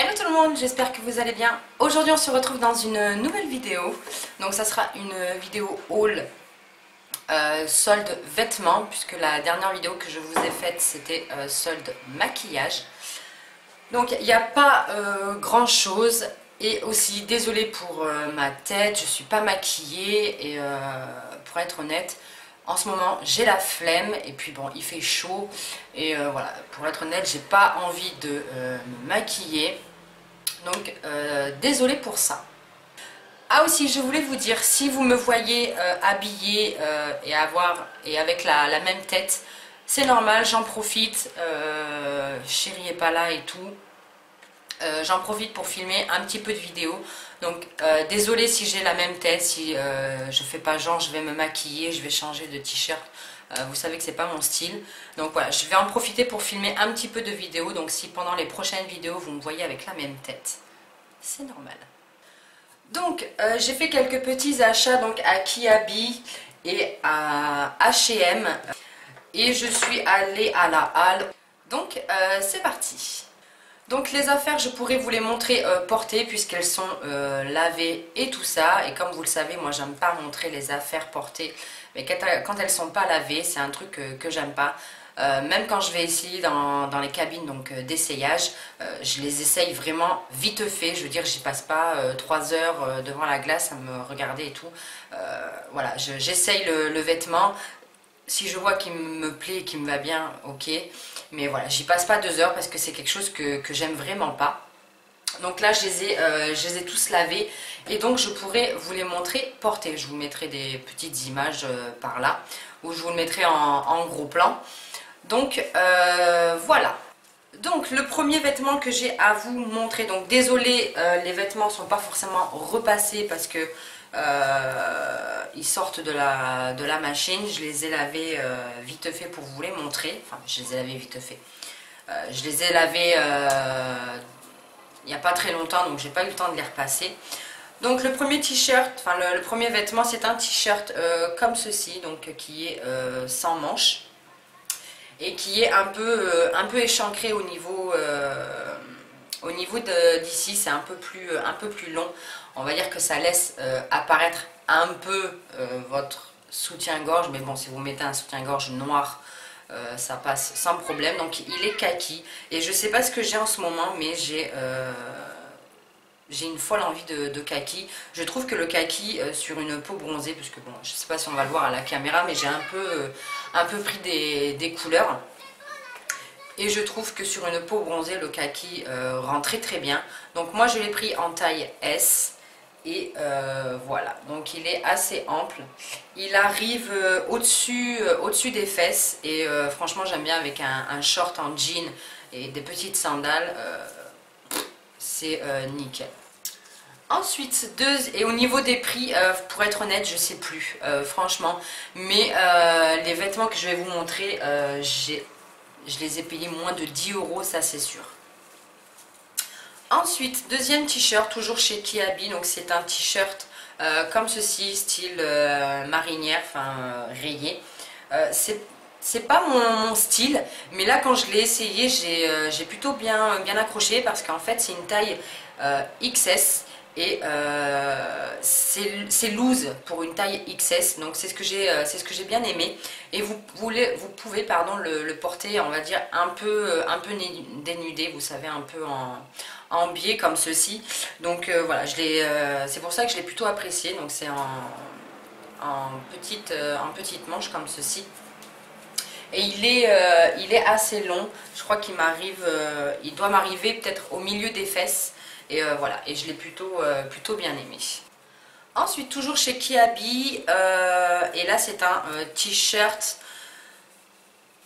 Hello tout le monde, j'espère que vous allez bien. Aujourd'hui on se retrouve dans une nouvelle vidéo. Donc ça sera une vidéo haul solde vêtements, puisque la dernière vidéo que je vous ai faite c'était solde maquillage. Donc il n'y a pas grand chose. Et aussi désolée pour ma tête, je suis pas maquillée. Et pour être honnête, en ce moment j'ai la flemme. Et puis bon, il fait chaud. Et voilà, pour être honnête, j'ai pas envie de me maquiller. Donc désolée pour ça. Ah aussi, je voulais vous dire, si vous me voyez habillée et avec la même tête, c'est normal, j'en profite. Chérie est pas là et tout. J'en profite pour filmer un petit peu de vidéo. Donc désolée si j'ai la même tête, si je fais pas genre je vais me maquiller, je vais changer de t-shirt. Vous savez que c'est pas mon style. Donc voilà, je vais en profiter pour filmer un petit peu de vidéo. Donc si pendant les prochaines vidéos vous me voyez avec la même tête, c'est normal. Donc j'ai fait quelques petits achats donc à Kiabi et à H&M. Et je suis allée à la halle. Donc c'est parti. Donc les affaires, je pourrais vous les montrer portées puisqu'elles sont lavées et tout ça. Et comme vous le savez, moi j'aime pas montrer les affaires portées. Mais quand elles sont pas lavées, c'est un truc que j'aime pas. Même quand je vais essayer dans les cabines d'essayage, je les essaye vraiment vite fait. Je veux dire, j'y passe pas 3 heures devant la glace à me regarder et tout. Voilà, j'essaye le vêtement. Si je vois qu'il me plaît et qu'il me va bien, ok. Mais voilà, j'y passe pas 2 heures parce que c'est quelque chose que j'aime vraiment pas. Donc là, je les ai tous lavés. Et donc, je pourrais vous les montrer portés. Je vous mettrai des petites images par là. Ou je vous le mettrai en gros plan. Donc, voilà. Donc, le premier vêtement que j'ai à vous montrer. Donc, désolé, les vêtements ne sont pas forcément repassés parce que ils sortent de la machine. Je les ai lavés vite fait pour vous les montrer. Enfin, je les ai lavés vite fait. Je les ai lavés il n'y a pas très longtemps, donc j'ai pas eu le temps de les repasser. Donc le premier t-shirt, enfin le premier vêtement, c'est un t-shirt comme ceci, donc qui est sans manches et qui est un peu échancré au niveau d'ici. C'est un peu plus long. On va dire que ça laisse apparaître un peu votre soutien-gorge, mais bon, si vous mettez un soutien-gorge noir, ça passe sans problème. Donc il est kaki et je sais pas ce que j'ai en ce moment, mais j'ai une folle envie de kaki. Je trouve que le kaki sur une peau bronzée, puisque bon, je sais pas si on va le voir à la caméra, mais j'ai un peu pris des couleurs. Et je trouve que sur une peau bronzée, le kaki rend très très bien. Donc moi je l'ai pris en taille S. Et voilà, donc il est assez ample. Il arrive au-dessus des fesses. Et franchement j'aime bien avec un short en jean et des petites sandales. C'est nickel. Ensuite, et au niveau des prix, pour être honnête, je sais plus, franchement. Mais les vêtements que je vais vous montrer, je les ai payés moins de 10 €, ça c'est sûr. Ensuite, deuxième t-shirt, toujours chez Kiabi. Donc c'est un t-shirt comme ceci, style marinière, enfin rayé. C'est pas mon style, mais là quand je l'ai essayé, j'ai plutôt bien accroché parce qu'en fait c'est une taille XS. Et c'est loose pour une taille XS, donc c'est ce que j'ai bien aimé. Et vous pouvez pardon, le porter, on va dire, un peu dénudé, vous savez, un peu en biais comme ceci. Donc voilà, c'est pour ça que je l'ai plutôt apprécié. Donc c'est en petite manche comme ceci. Et il est assez long, je crois il doit m'arriver peut-être au milieu des fesses. Et voilà, et je l'ai plutôt bien aimé. Ensuite, toujours chez Kiabi, et là c'est un t-shirt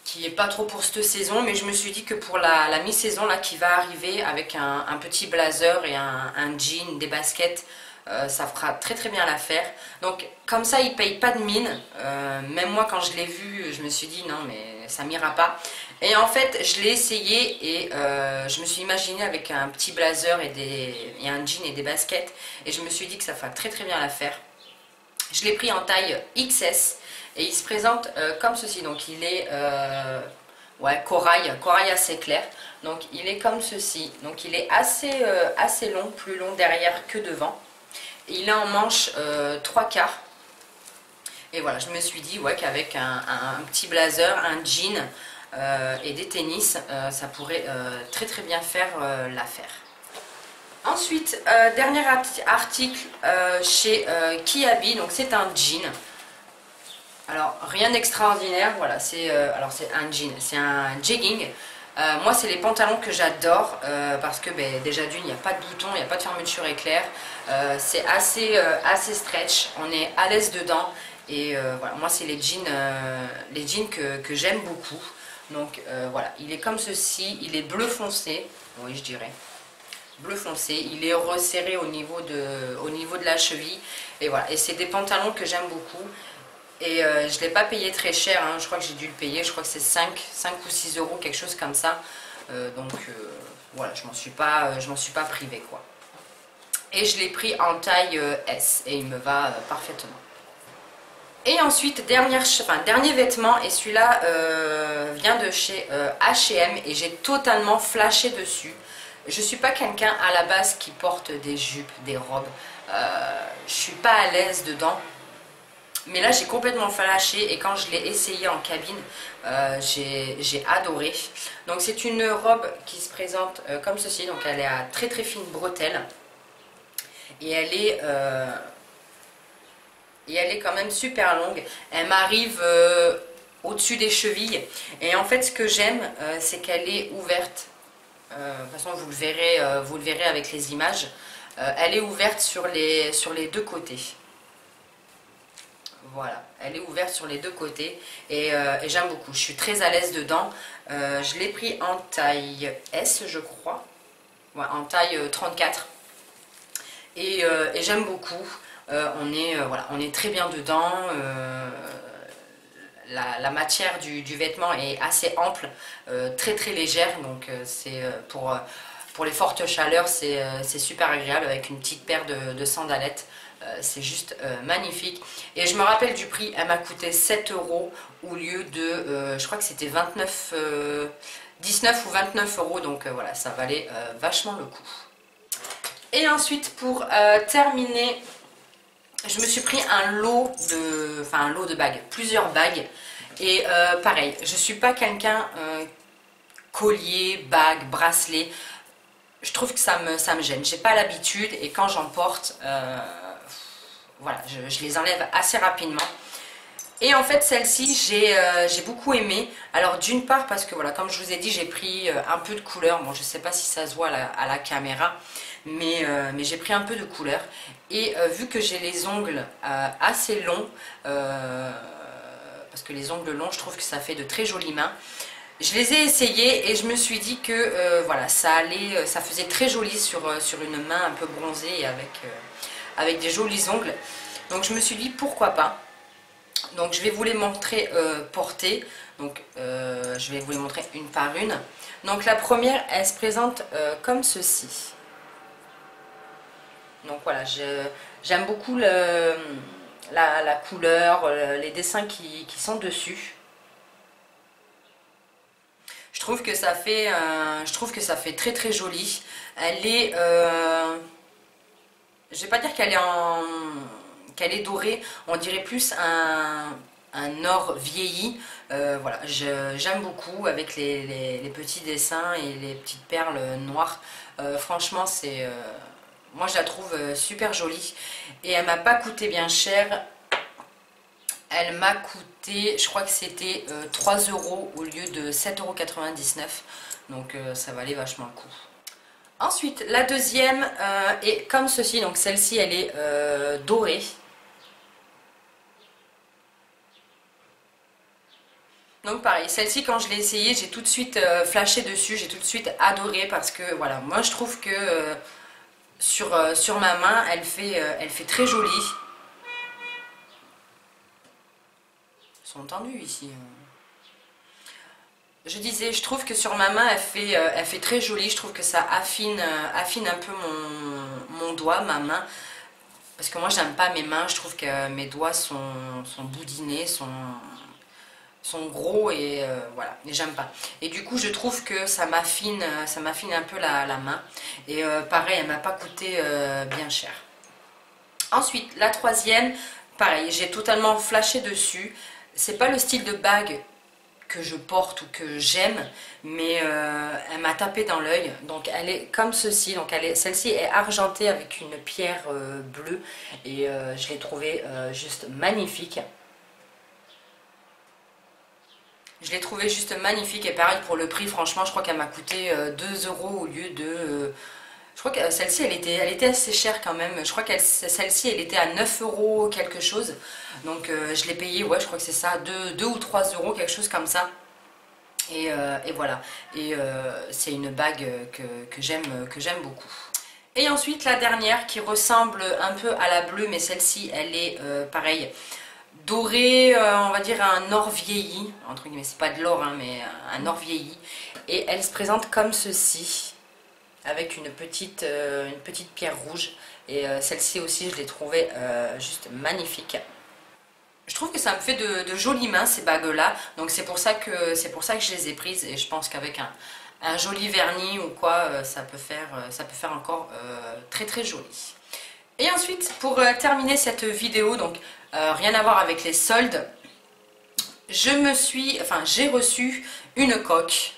qui n'est pas trop pour cette saison, mais je me suis dit que pour la mi-saison là qui va arriver avec un petit blazer et un jean, des baskets, ça fera très très bien l'affaire. Donc comme ça il paye pas de mine. Même moi quand je l'ai vu je me suis dit non mais ça m'ira pas. Et en fait je l'ai essayé et je me suis imaginé avec un petit blazer et un jean et des baskets. Et je me suis dit que ça fera très très bien l'affaire. Je l'ai pris en taille XS et il se présente comme ceci. Donc il est ouais, corail assez clair. Donc il est comme ceci. Donc il est assez long, plus long derrière que devant. Et il est en manche 3/4. Et voilà, je me suis dit ouais, qu'avec un petit blazer, un jean et des tennis, ça pourrait très très bien faire l'affaire. Ensuite, dernier article chez Kiabi, donc c'est un jean. Alors rien d'extraordinaire, voilà, c'est un jean, c'est un jegging. Moi c'est les pantalons que j'adore parce que déjà d'une, il n'y a pas de bouton, il n'y a pas de fermeture éclair. C'est assez stretch, on est à l'aise dedans. Et voilà, moi c'est les jeans que j'aime beaucoup. Donc voilà, il est comme ceci, il est bleu foncé, oui je dirais. Bleu foncé, il est resserré au niveau de la cheville. Et voilà, et c'est des pantalons que j'aime beaucoup. Et je ne l'ai pas payé très cher, hein. Je crois que j'ai dû le payer, je crois que c'est 5 ou 6 euros, quelque chose comme ça. Voilà, je m'en suis pas privée quoi. Et je l'ai pris en taille S et il me va parfaitement. Et ensuite, dernier vêtement, et celui-là vient de chez H&M et j'ai totalement flashé dessus. Je suis pas quelqu'un à la base qui porte des jupes, des robes. Je suis pas à l'aise dedans. Mais là, j'ai complètement flashé et quand je l'ai essayé en cabine, j'ai adoré. Donc c'est une robe qui se présente comme ceci. Donc elle est à très très fine bretelle. Et elle est quand même super longue. Elle m'arrive au-dessus des chevilles. Et en fait, ce que j'aime, c'est qu'elle est ouverte. De toute façon, vous le verrez avec les images. Elle est ouverte sur les deux côtés. Voilà, elle est ouverte sur les deux côtés et j'aime beaucoup. Je suis très à l'aise dedans. Je l'ai pris en taille S, je crois. Ouais, en taille 34. Et j'aime beaucoup. On est très bien dedans. La matière du vêtement est assez ample, très très légère. Donc c'est pour les fortes chaleurs, c'est super agréable avec une petite paire de sandalettes. C'est juste magnifique. Et je me rappelle du prix, elle m'a coûté 7 euros au lieu de, je crois que c'était 19 ou 29 euros. Donc voilà, ça valait vachement le coup. Et ensuite, pour terminer, je me suis pris un lot de bagues, plusieurs bagues. Et pareil, je suis pas quelqu'un collier, bague, bracelet. Je trouve que ça me gêne. J'ai pas l'habitude et quand j'en porte, voilà, je les enlève assez rapidement. Et en fait, celle-ci, j'ai beaucoup aimé. Alors d'une part parce que voilà, comme je vous ai dit, j'ai pris un peu de couleur. Bon, je sais pas si ça se voit à la caméra, mais j'ai pris un peu de couleur. Et vu que j'ai les ongles assez longs, parce que les ongles longs, je trouve que ça fait de très jolies mains. Je les ai essayés et je me suis dit que voilà, ça faisait très joli sur une main un peu bronzée et avec des jolis ongles. Donc je me suis dit pourquoi pas. Donc je vais vous les montrer portées. Donc je vais vous les montrer une par une. Donc la première, elle se présente comme ceci. Donc voilà, j'aime beaucoup la couleur, les dessins qui sont dessus. Je trouve que ça fait très très joli. Elle est, je vais pas dire qu'elle est dorée, on dirait plus un or vieilli. Voilà, j'aime beaucoup avec les petits dessins et les petites perles noires. Franchement, moi je la trouve super jolie et elle m'a pas coûté bien cher. Elle m'a coûté, je crois que c'était 3 euros au lieu de 7,99 €. Donc ça valait vachement le coup. Ensuite, la deuxième est comme ceci. Donc celle-ci, elle est dorée. Donc pareil, celle-ci quand je l'ai essayée, j'ai tout de suite flashé dessus. J'ai tout de suite adoré parce que voilà, moi je trouve que sur ma main, elle fait très jolie. Sont tendus ici. Je disais, je trouve que sur ma main, elle fait très jolie. Je trouve que ça affine un peu mon doigt, ma main. Parce que moi, j'aime pas mes mains. Je trouve que mes doigts sont boudinés, sont sont gros et voilà, et j'aime pas. Et du coup je trouve que ça m'affine un peu la main. Et pareil, elle m'a pas coûté bien cher. Ensuite, la troisième, pareil, j'ai totalement flashé dessus. C'est pas le style de bague que je porte ou que j'aime, mais elle m'a tapé dans l'œil. Donc elle est comme ceci, donc celle-ci est argentée avec une pierre bleue et je l'ai trouvée juste magnifique. Je l'ai trouvée juste magnifique et pareil pour le prix, franchement je crois qu'elle m'a coûté 2 euros au lieu de... je crois que celle-ci elle était assez chère quand même, je crois que celle-ci elle était à 9 euros quelque chose. Donc je l'ai payé, ouais je crois que c'est ça, 2 ou 3 euros, quelque chose comme ça. Et voilà, et c'est une bague que j'aime beaucoup. Et ensuite la dernière qui ressemble un peu à la bleue, mais celle-ci elle est pareil, dorée, on va dire un or vieilli, entre guillemets, c'est pas de l'or hein, mais un or vieilli. Et elle se présente comme ceci, avec une petite pierre rouge. Et celle-ci aussi je l'ai trouvée juste magnifique. Je trouve que ça me fait de jolies mains ces bagues là, donc c'est pour ça que je les ai prises et je pense qu'avec un joli vernis ou quoi ça peut faire encore très très joli. Et ensuite pour terminer cette vidéo, donc rien à voir avec les soldes, j'ai reçu une coque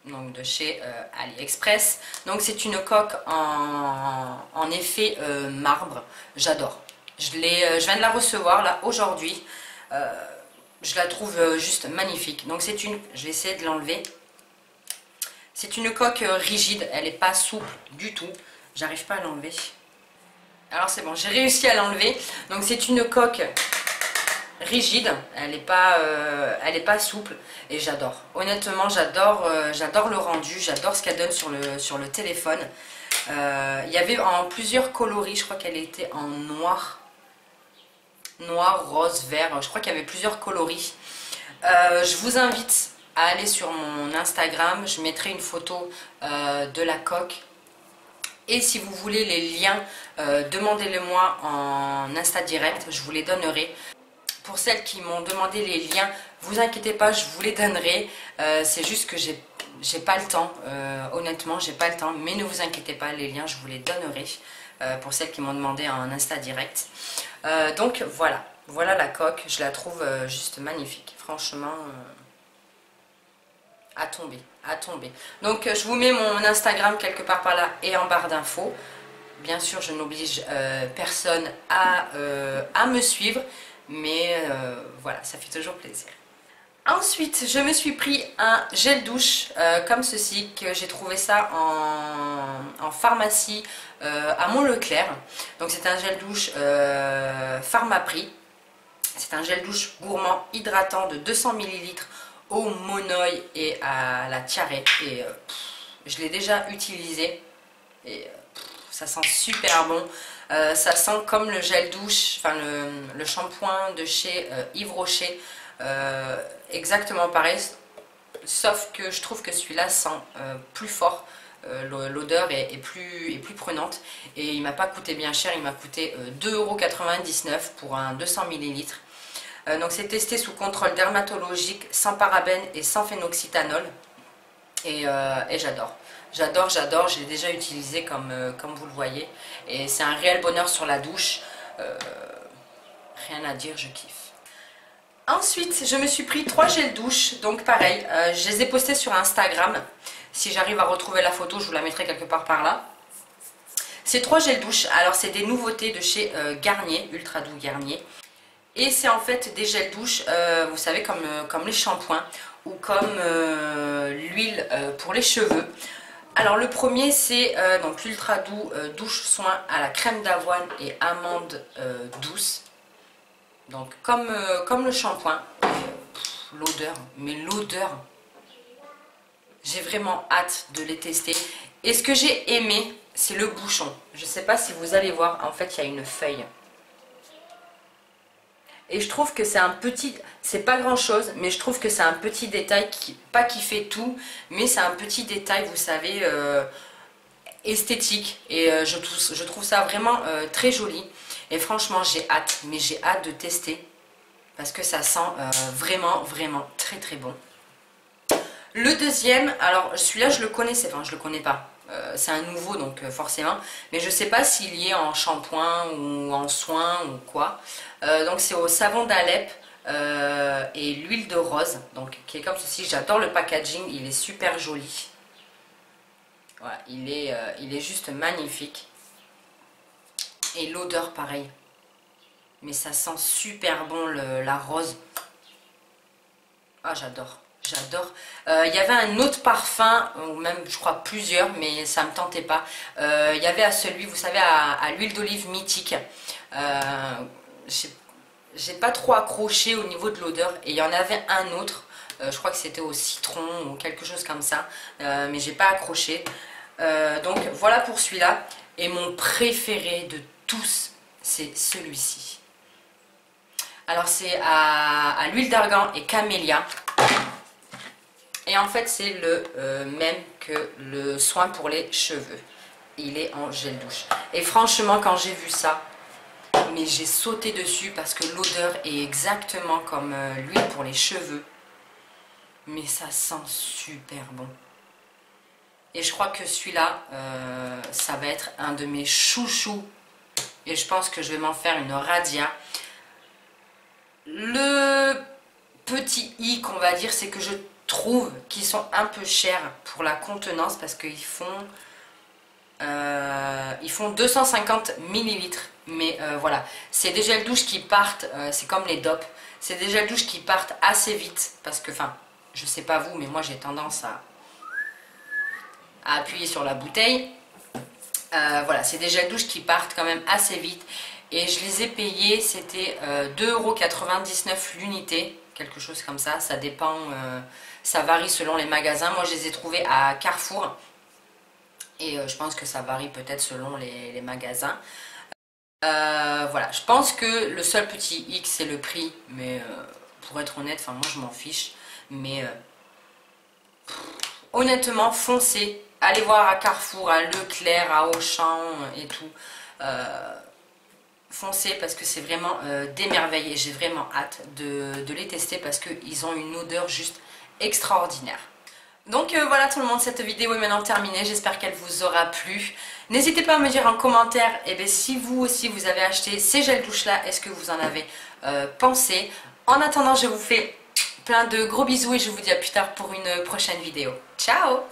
donc de chez AliExpress. Donc c'est une coque en effet marbre, j'adore. Je viens de la recevoir là aujourd'hui. Je la trouve juste magnifique. Donc je vais essayer de l'enlever. C'est une coque rigide, elle n'est pas souple du tout. J'arrive pas à l'enlever. Alors c'est bon, j'ai réussi à l'enlever. Donc c'est une coque rigide, elle n'est pas souple et j'adore. Honnêtement, j'adore le rendu, j'adore ce qu'elle donne sur le téléphone. Il y avait en plusieurs coloris, je crois qu'elle était en noir, rose, vert, je crois qu'il y avait plusieurs coloris. Je vous invite à aller sur mon Instagram, je mettrai une photo de la coque. Et si vous voulez les liens, demandez-les-moi en Insta direct, je vous les donnerai. Pour celles qui m'ont demandé les liens, vous inquiétez pas, je vous les donnerai. C'est juste que j'ai pas le temps, honnêtement, j'ai pas le temps. Mais ne vous inquiétez pas, les liens, je vous les donnerai pour celles qui m'ont demandé en Insta direct. Donc voilà la coque, je la trouve juste magnifique. Franchement, à tomber, à tomber. Donc je vous mets mon Instagram quelque part par là et en barre d'infos. Bien sûr, je n'oblige personne à me suivre. Mais voilà, ça fait toujours plaisir. Ensuite, je me suis pris un gel douche comme ceci, que j'ai trouvé ça en pharmacie à Mont-Leclerc. Donc c'est un gel douche Pharmaprix. C'est un gel douche gourmand hydratant de 200 ml au monoï et à la tiare. Et je l'ai déjà utilisé et ça sent super bon. Ça sent comme le gel douche, enfin le shampoing de chez Yves Rocher, exactement pareil, sauf que je trouve que celui-là sent plus fort, l'odeur est plus prenante et il m'a pas coûté bien cher, il m'a coûté 2,99 € pour un 200 ml. Donc c'est testé sous contrôle dermatologique, sans parabènes et sans phénoxytanol et j'adore. J'adore, je l'ai déjà utilisé comme vous le voyez. Et c'est un réel bonheur sur la douche. Rien à dire, je kiffe. Ensuite, je me suis pris 3 gels douche. Donc pareil, je les ai postés sur Instagram. Si j'arrive à retrouver la photo, je vous la mettrai quelque part par là. Ces 3 gels douche, alors c'est des nouveautés de chez Garnier, Ultra Doux Garnier. Et c'est en fait des gels douche, vous savez, comme les shampoings ou comme l'huile pour les cheveux. Alors le premier c'est donc l'Ultra Doux douche soin à la crème d'avoine et amande douce. Donc comme le shampoing. L'odeur, mais l'odeur, j'ai vraiment hâte de les tester. Et ce que j'ai aimé, c'est le bouchon. Je ne sais pas si vous allez voir, en fait il y a une feuille. Et je trouve que c'est un petit, c'est pas grand chose, mais je trouve que c'est un petit détail, pas qui fait tout, mais c'est un petit détail, vous savez, esthétique. Et je trouve ça vraiment très joli. Et franchement, j'ai hâte, mais j'ai hâte de tester. parce que ça sent vraiment très très bon. Le deuxième, alors celui-là je le connaissais, enfin je le connais pas, c'est un nouveau donc forcément, mais je sais pas s'il y est en shampoing ou en soin ou quoi. Donc c'est au savon d'Alep et l'huile de rose, donc qui est comme ceci. J'adore le packaging, il est super joli. Voilà, il est juste magnifique. Et l'odeur pareil, mais ça sent super bon la rose. Ah j'adore. J'adore. Il y avait un autre parfum, ou même je crois plusieurs, mais ça ne me tentait pas. Il y avait à celui, vous savez, à l'huile d'olive mythique. J'ai pas trop accroché au niveau de l'odeur. Et il y en avait un autre, je crois que c'était au citron ou quelque chose comme ça. Mais j'ai pas accroché. Donc voilà pour celui-là. Et mon préféré de tous, c'est celui-ci. Alors c'est à l'huile d'argan et camélia. Et en fait, c'est le même que le soin pour les cheveux. Il est en gel douche. Et franchement, quand j'ai vu ça, mais j'ai sauté dessus parce que l'odeur est exactement comme l'huile pour les cheveux. Mais ça sent super bon. Et je crois que celui-là, ça va être un de mes chouchous. Et je pense que je vais m'en faire une radia. Le petit hic, on va dire, c'est que je trouve qu'ils sont un peu chers pour la contenance parce qu'ils font 250 millilitres. Mais voilà, c'est des gels douche qui partent, c'est comme les DOP, c'est des gels douche qui partent assez vite parce que, enfin, je sais pas vous, mais moi j'ai tendance à appuyer sur la bouteille. Voilà, c'est des gels douche qui partent quand même assez vite. Et je les ai payés, c'était 2,99 € l'unité, quelque chose comme ça. Ça dépend, ça varie selon les magasins. Moi, je les ai trouvés à Carrefour. Et je pense que ça varie peut-être selon les magasins. Voilà, je pense que le seul petit hic, c'est le prix. Mais pour être honnête, enfin, moi, je m'en fiche. Mais honnêtement, foncez. Allez voir à Carrefour, à Leclerc, à Auchan et tout. Foncez parce que c'est vraiment des merveilles et j'ai vraiment hâte de les tester parce qu'ils ont une odeur juste extraordinaire. Donc voilà tout le monde, cette vidéo est maintenant terminée, j'espère qu'elle vous aura plu. N'hésitez pas à me dire en commentaire si vous aussi vous avez acheté ces gels douche là, est-ce que vous en avez pensé. En attendant, je vous fais plein de gros bisous et je vous dis à plus tard pour une prochaine vidéo. Ciao!